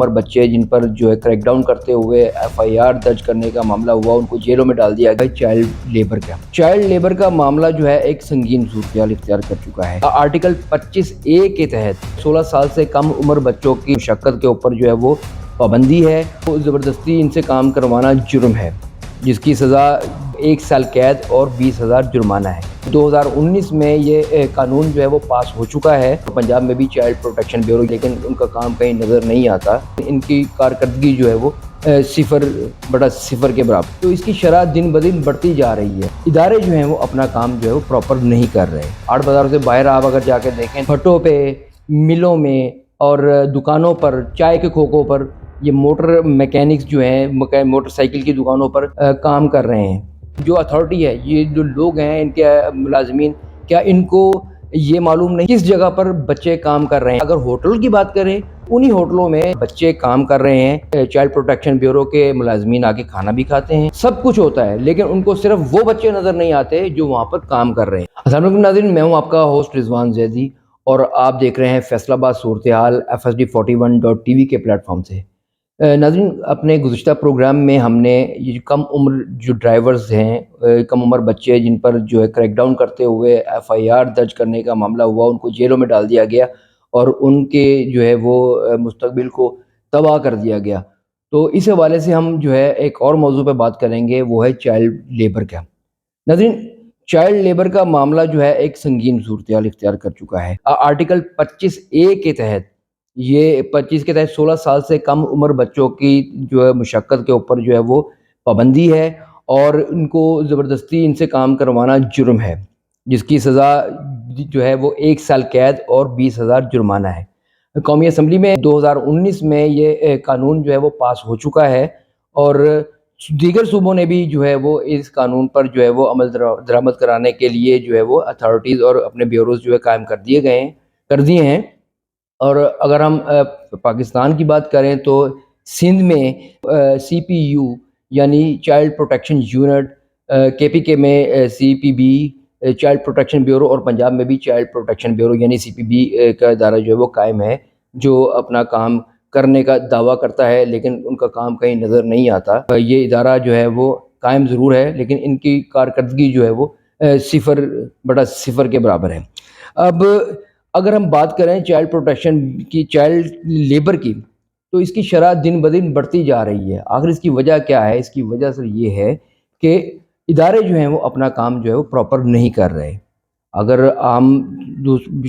عمر بچے جن پر جو ہے کریک ڈاؤن کرتے ہوئے FIR درج کرنے کا معاملہ ہوا، ان کو جیلوں میں ڈال دیا گیا چائلڈ لیبر کا معاملہ جو ہے ایک سنگین صورتحال اختیار کر چکا ہے۔ آرٹیکل 25A کے تحت 16 سال سے کم عمر بچوں کی مشقت کے اوپر جو ہے وہ پابندی ہے، زبردستی ان سے کام کروانا جرم ہے، جس کی سزا 1 سال قید اور 20,000 جرمانہ ہے۔ 2019 میں یہ قانون جو ہے وہ پاس ہو چکا ہے پنجاب میں بھی چائلڈ پروٹیکشن بیورو، لیکن ان کا کام کہیں نظر نہیں آتا۔ ان کی کارکردگی جو ہے وہ 0.0 کے برابر، تو اس کی شرح دن بدن بڑھتی جا رہی ہے۔ ادارے جو ہیں وہ اپنا کام جو ہے وہ پراپر نہیں کر رہے۔ آڑ بازاروں سے باہر آپ اگر جا کے دیکھیں، بھٹوں پہ، ملوں میں اور دکانوں پر، چائے کے کھوکوں پر یہ موٹر میکینکس جو ہیں موٹر سائیکل کی دکانوں پر کام کر رہے ہیں۔ جو اتھارٹی ہے، یہ جو لوگ ہیں ان کے ملازمین، کیا ان کو یہ معلوم نہیں کس جگہ پر بچے کام کر رہے ہیں؟ اگر ہوٹل کی بات کریں، انہی ہوٹلوں میں بچے کام کر رہے ہیں، چائلڈ پروٹیکشن بیورو کے ملازمین آ کے کھانا بھی کھاتے ہیں، سب کچھ ہوتا ہے، لیکن ان کو صرف وہ بچے نظر نہیں آتے جو وہاں پر کام کر رہے ہیں۔ السلام علیکم ناظرین، میں ہوں آپ کا ہوسٹ رضوان زیدی اور آپ دیکھ رہے ہیں فیصل آباد صورتحال FSD41.TV کے پلیٹ فارم سے۔ ناظرین، اپنے گزشتہ پروگرام میں ہم نے یہ کم عمر جو ڈرائیورز ہیں، کم عمر بچے جن پر جو ہے کریک ڈاؤن کرتے ہوئے FIR درج کرنے کا معاملہ ہوا، ان کو جیلوں میں ڈال دیا گیا اور ان کے جو ہے وہ مستقبل کو تباہ کر دیا گیا۔ تو اس حوالے سے ہم جو ہے ایک اور موضوع پہ بات کریں گے، وہ ہے چائلڈ لیبر کا۔ ناظرین، چائلڈ لیبر کا معاملہ جو ہے ایک سنگین صورتحال اختیار کر چکا ہے۔ آرٹیکل 25A کے تحت 16 سال سے کم عمر بچوں کی جو ہے مشقت کے اوپر جو ہے وہ پابندی ہے اور ان کو زبردستی ان سے کام کروانا جرم ہے، جس کی سزا جو ہے وہ 1 سال قید اور 20,000 جرمانہ ہے۔ قومی اسمبلی میں 2019 میں یہ قانون جو ہے وہ پاس ہو چکا ہے اور دیگر صوبوں نے بھی جو ہے وہ اس قانون پر جو ہے وہ عمل درآمد کرانے کے لیے جو ہے وہ اتھارٹیز اور اپنے بیوروز جو ہے قائم کر دیے ہیں۔ اور اگر ہم پاکستان کی بات کریں تو سندھ میں CPU یعنی چائلڈ پروٹیکشن یونٹ، KPK میں CPB چائلڈ پروٹیکشن بیورو اور پنجاب میں بھی چائلڈ پروٹیکشن بیورو یعنی CPB کا ادارہ جو ہے وہ قائم ہے، جو اپنا کام کرنے کا دعویٰ کرتا ہے، لیکن ان کا کام کہیں نظر نہیں آتا۔ یہ ادارہ جو ہے وہ قائم ضرور ہے، لیکن ان کی کارکردگی جو ہے وہ 0.0 کے برابر ہے۔ اب اگر ہم بات کریں چائلڈ پروٹیکشن کی، چائلڈ لیبر کی، تو اس کی شرح دن بدن بڑھتی جا رہی ہے۔ آخر اس کی وجہ کیا ہے؟ اس کی وجہ سے یہ ہے کہ ادارے جو ہیں وہ اپنا کام جو ہے وہ پراپر نہیں کر رہے۔ اگر ہم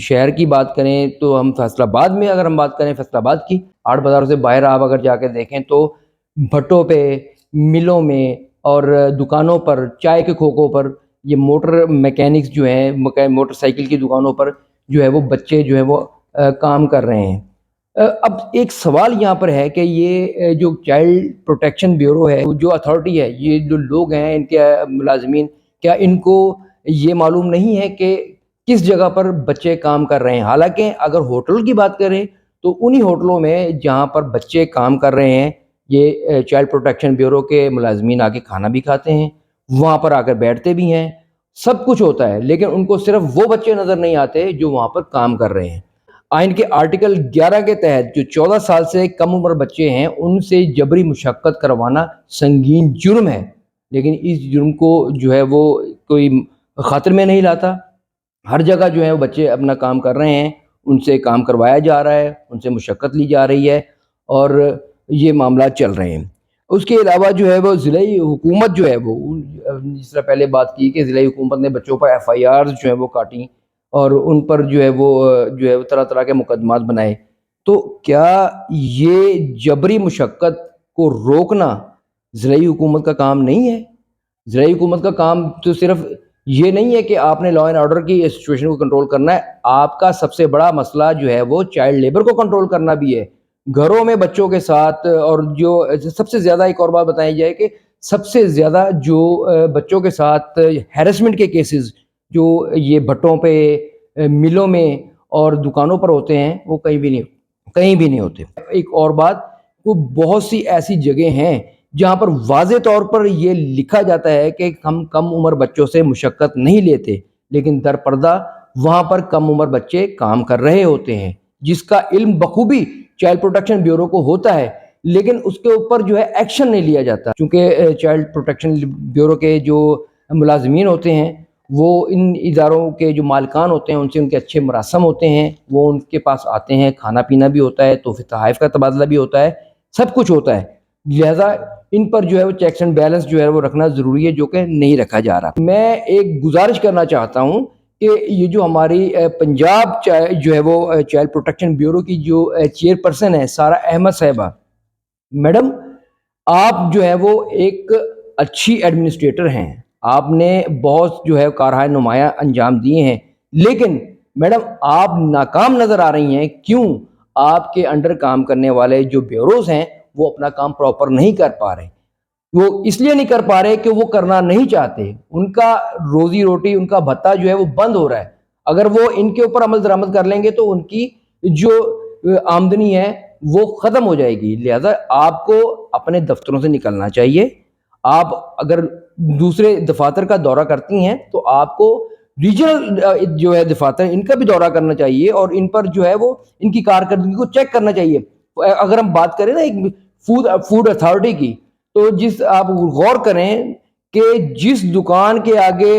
شہر کی بات کریں تو ہم فیصل آباد میں، اگر ہم بات کریں فیصل آباد کی، آڑ بازاروں سے باہر آپ اگر جا کے دیکھیں تو بھٹوں پہ، ملوں میں اور دکانوں پر، چائے کے کھوکوں پر یہ موٹر میکینکس جو ہیں موٹر سائیکل کی دکانوں پر جو ہے وہ بچے جو ہے وہ کام کر رہے ہیں۔ اب ایک سوال یہاں پر ہے کہ یہ جو چائلڈ پروٹیکشن بیورو ہے، جو اتھارٹی ہے، یہ جو لوگ ہیں ان کے ملازمین، کیا ان کو یہ معلوم نہیں ہے کہ کس جگہ پر بچے کام کر رہے ہیں؟ حالانکہ اگر ہوٹل کی بات کریں تو انہی ہوٹلوں میں جہاں پر بچے کام کر رہے ہیں، یہ چائلڈ پروٹیکشن بیورو کے ملازمین آ کے کھانا بھی کھاتے ہیں، وہاں پر آ کر بیٹھتے بھی ہیں، سب کچھ ہوتا ہے، لیکن ان کو صرف وہ بچے نظر نہیں آتے جو وہاں پر کام کر رہے ہیں۔ آئین کے آرٹیکل 11 کے تحت جو 14 سال سے کم عمر بچے ہیں، ان سے جبری مشقت کروانا سنگین جرم ہے، لیکن اس جرم کو جو ہے وہ کوئی خاطر میں نہیں لاتا۔ ہر جگہ جو ہے وہ بچے اپنا کام کر رہے ہیں، ان سے کام کروایا جا رہا ہے، ان سے مشقت لی جا رہی ہے اور یہ معاملات چل رہے ہیں۔ اس کے علاوہ جو ہے وہ ضلعی حکومت جو ہے وہ، جس طرح پہلے بات کی کہ ضلعی حکومت نے بچوں پر FIR جو ہے وہ کاٹیں اور ان پر جو ہے وہ طرح طرح کے مقدمات بنائے، تو کیا یہ جبری مشقت کو روکنا ضلعی حکومت کا کام نہیں ہے؟ ضلعی حکومت کا کام تو صرف یہ نہیں ہے کہ آپ نے لا اینڈ آرڈر کی سچویشن کو کنٹرول کرنا ہے، آپ کا سب سے بڑا مسئلہ جو ہے وہ چائلڈ لیبر کو کنٹرول کرنا بھی ہے۔ گھروں میں بچوں کے ساتھ، اور جو سب سے زیادہ ایک اور بات بتائی جائے کہ سب سے زیادہ جو بچوں کے ساتھ ہیرسمنٹ کے کیسز جو یہ بھٹوں پہ، ملوں میں اور دکانوں پر ہوتے ہیں، وہ کہیں بھی نہیں ہوتے۔ ایک اور بات، وہ بہت سی ایسی جگہیں ہیں جہاں پر واضح طور پر یہ لکھا جاتا ہے کہ ہم کم عمر بچوں سے مشقت نہیں لیتے، لیکن در پردہ وہاں پر کم عمر بچے کام کر رہے ہوتے ہیں، جس کا علم بخوبی چائلڈ پروٹیکشن بیورو کو ہوتا ہے، لیکن اس کے اوپر جو ہے ایکشن نہیں لیا جاتا، چونکہ چائلڈ پروٹیکشن بیورو کے جو ملازمین ہوتے ہیں وہ ان اداروں کے جو مالکان ہوتے ہیں ان سے ان کے اچھے مراسم ہوتے ہیں، وہ ان کے پاس آتے ہیں، کھانا پینا بھی ہوتا ہے، تحفے تحائف کا تبادلہ بھی ہوتا ہے، سب کچھ ہوتا ہے، لہذا ان پر جو ہے وہ چیکس اینڈ بیلنس جو ہے وہ رکھنا ضروری ہے، جو کہ نہیں رکھا جا رہا۔ میں ایک گزارش کرنا چاہتا ہوں کہ یہ جو ہماری پنجاب جو ہے وہ چائلڈ پروٹیکشن بیورو کی جو چیئر پرسن ہے سارہ احمد صاحبہ، میڈم آپ جو ہے وہ ایک اچھی ایڈمنسٹریٹر ہیں، آپ نے بہت جو ہے کارہائے نمایاں انجام دیے ہیں، لیکن میڈم آپ ناکام نظر آ رہی ہیں، کیوں؟ آپ کے انڈر کام کرنے والے جو بیوروز ہیں وہ اپنا کام پراپر نہیں کر پا رہے، وہ اس لیے نہیں کر پا رہے کہ وہ کرنا نہیں چاہتے، ان کا روزی روٹی ان کا بھتہ جو ہے وہ بند ہو رہا ہے، اگر وہ ان کے اوپر عمل درآمد کر لیں گے تو ان کی جو آمدنی ہے وہ ختم ہو جائے گی، لہذا آپ کو اپنے دفتروں سے نکلنا چاہیے، آپ اگر دوسرے دفاتر کا دورہ کرتی ہیں تو آپ کو ریجنل جو ہے دفاتر ان کا بھی دورہ کرنا چاہیے اور ان پر جو ہے وہ ان کی کارکردگی کو چیک کرنا چاہیے۔ اگر ہم بات کریں نا ایک فوڈ اتھارٹی کی، تو آپ غور کریں کہ جس دکان کے آگے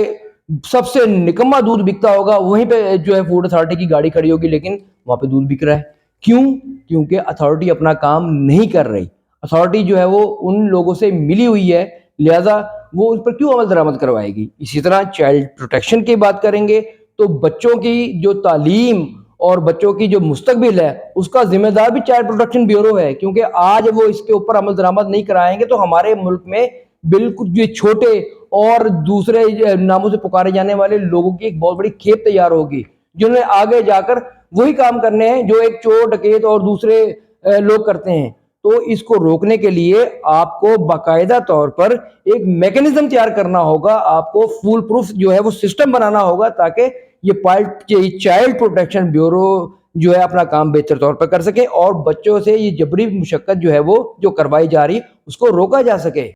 سب سے نکما دودھ بکتا ہوگا وہیں پہ جو ہے فوڈ اتھارٹی کی گاڑی کھڑی ہوگی، لیکن وہاں پہ دودھ بک رہا ہے، کیوں؟ کیونکہ اتھارٹی اپنا کام نہیں کر رہی، اتھارٹی جو ہے وہ ان لوگوں سے ملی ہوئی ہے، لہذا وہ اس پر کیوں عمل درآمد کروائے گی؟ اسی طرح چائلڈ پروٹیکشن کی بات کریں گے تو بچوں کی جو تعلیم اور بچوں کی جو مستقبل ہے اس کا ذمہ دار بھی چائلڈ پروٹیکشن بیورو ہے، کیونکہ آج وہ اس کے اوپر عمل درآمد نہیں کرائیں گے تو ہمارے ملک میں بالکل جو چھوٹے اور دوسرے ناموں سے پکارے جانے والے لوگوں کی ایک بہت بڑی کھیپ تیار ہوگی، جنہیں آگے جا کر وہی کام کرنے ہیں جو ایک چور ڈکیت اور دوسرے لوگ کرتے ہیں۔ تو اس کو روکنے کے لیے آپ کو باقاعدہ طور پر ایک میکنزم تیار کرنا ہوگا، آپ کو فول پروف جو ہے وہ سسٹم بنانا ہوگا تاکہ یہ چائلڈ پروٹیکشن بیورو جو ہے اپنا کام بہتر طور پر کر سکے اور بچوں سے یہ جبری مشقت جو ہے وہ جو کروائی جا رہی اس کو روکا جا سکے۔